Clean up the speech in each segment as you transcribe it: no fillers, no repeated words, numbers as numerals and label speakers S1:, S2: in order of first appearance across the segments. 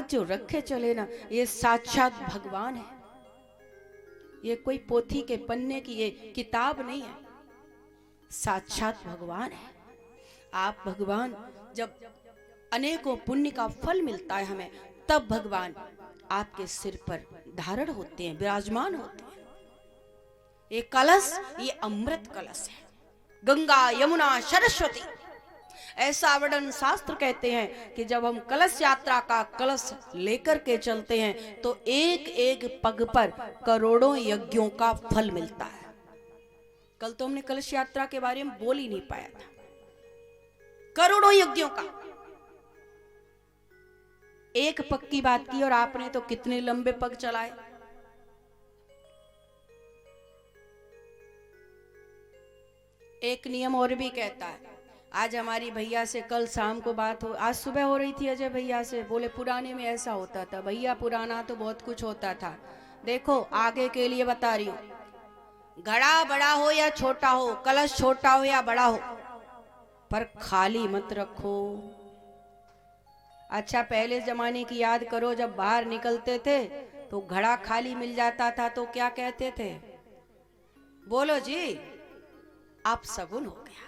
S1: कुछ जो रखे चले ना, ये साक्षात भगवान है। ये कोई पोथी के पन्ने की ये किताब नहीं है, साक्षात भगवान है। आप भगवान जब अनेकों पुण्य का फल मिलता है हमें, तब भगवान आपके सिर पर धारण होते हैं, विराजमान होते हैं। ये कलश, ये अमृत कलश है। गंगा यमुना सरस्वती, ऐसा वर्णन शास्त्र कहते हैं कि जब हम कलश यात्रा का कलश लेकर के चलते हैं तो एक एक पग पर करोड़ों यज्ञों का फल मिलता है। कल तो हमने कलश यात्रा के बारे में बोल ही नहीं पाया था। करोड़ों यज्ञों का, एक पग की बात की और आपने तो कितने लंबे पग चलाए। एक नियम और भी कहता है, आज हमारी भैया से कल शाम को बात हो, आज सुबह हो रही थी अजय भैया से, बोले पुराने में ऐसा होता था। भैया पुराना तो बहुत कुछ होता था, देखो आगे के लिए बता रही हूं। घड़ा बड़ा हो या छोटा हो, कलश छोटा हो या बड़ा हो, पर खाली मत रखो। अच्छा पहले जमाने की याद करो, जब बाहर निकलते थे तो घड़ा खाली मिल जाता था तो क्या कहते थे? बोलो जी, आप सगुन हो गया।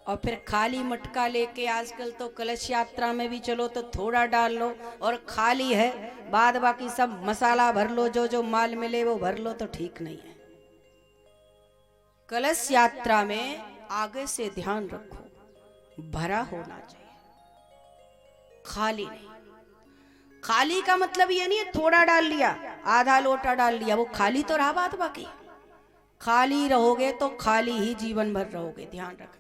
S1: और फिर खाली मटका लेके, आजकल तो कलश यात्रा में भी चलो तो थोड़ा डाल लो, और खाली है बाद बाकी सब मसाला भर लो, जो जो माल मिले वो भर लो, तो ठीक नहीं है। कलश यात्रा में आगे से ध्यान रखो, भरा होना चाहिए, खाली नहीं। खाली का मतलब ये नहीं है थोड़ा डाल लिया, आधा लोटा डाल लिया, वो खाली तो रहा, बात बाकी। खाली रहोगे तो खाली ही जीवन भर रहोगे, ध्यान रखना।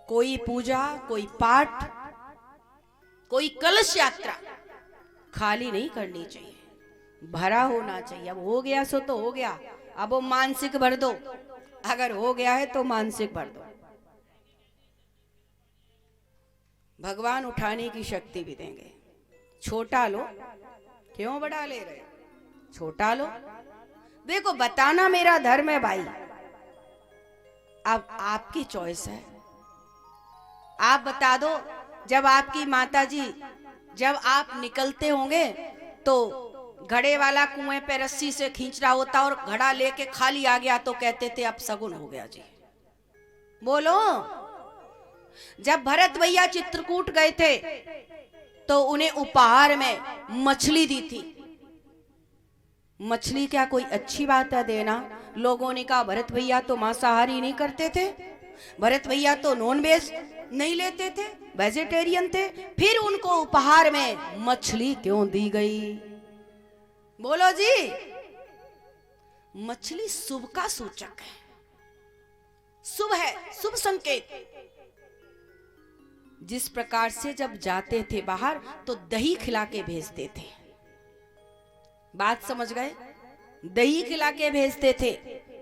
S1: कोई पूजा, कोई पाठ, कोई कलश यात्रा खाली नहीं करनी चाहिए, भरा होना चाहिए। अब हो गया सो तो हो गया, अब वो मानसिक भर दो, अगर हो गया है तो मानसिक भर दो। भगवान उठाने की शक्ति भी देंगे। छोटा लो, क्यों बड़ा ले रहे हो? छोटा लो। देखो बताना मेरा धर्म है भाई, अब आपकी चॉइस है, आप बता दो। जब आपकी माताजी, जब आप निकलते होंगे तो घड़े वाला कुएं पे रस्सी से खींच रहा होता और घड़ा लेके खाली आ गया तो कहते थे अब सगुन हो गया जी। बोलो। जब भरत भैया चित्रकूट गए थे तो उन्हें उपहार में मछली दी थी। मछली क्या कोई अच्छी बात है देना? लोगों ने कहा भरत भैया तो मांसाहारी नहीं करते थे, भरत भैया तो नॉन वेज नहीं लेते थे, वेजिटेरियन थे, फिर उनको उपहार में मछली क्यों दी गई? बोलो जी। मछली शुभ का सूचक है, शुभ है, शुभ संकेत। जिस प्रकार से जब जाते थे बाहर तो दही खिला के भेजते थे, बात समझ गए? दही खिला के भेजते थे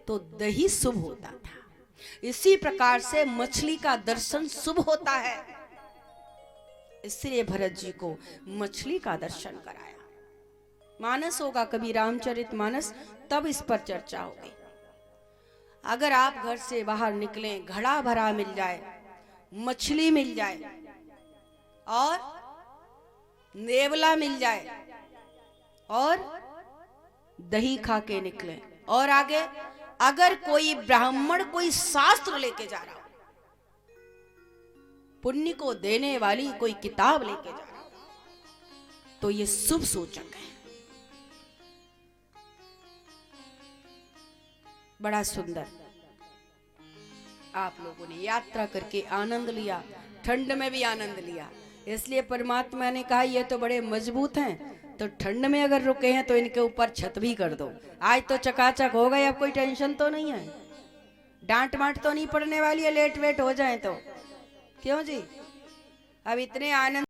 S1: तो दही शुभ होता था। इसी प्रकार से मछली का दर्शन शुभ होता है, इसलिए भरत जी को मछली का दर्शन कराया। मानस होगा कभी रामचरित मानस, तब इस पर चर्चा होगी। अगर आप घर से बाहर निकलें, घड़ा भरा मिल जाए, मछली मिल जाए और नेवला मिल जाए और दही खा के निकले, और आगे अगर कोई ब्राह्मण कोई शास्त्र लेके जा रहा हो, पुण्य को देने वाली कोई किताब लेके जा रहा हो, तो ये शुभ सूचक है। बड़ा सुंदर आप लोगों ने यात्रा करके आनंद लिया, ठंड में भी आनंद लिया। इसलिए परमात्मा ने कहा ये तो बड़े मजबूत हैं, तो ठंड में अगर रुके हैं तो इनके ऊपर छत भी कर दो। आज तो चकाचक हो गए, अब कोई टेंशन तो नहीं है, डांट माट तो नहीं पड़ने वाली है लेट वेट हो जाए तो। क्यों जी? अब इतने आनंद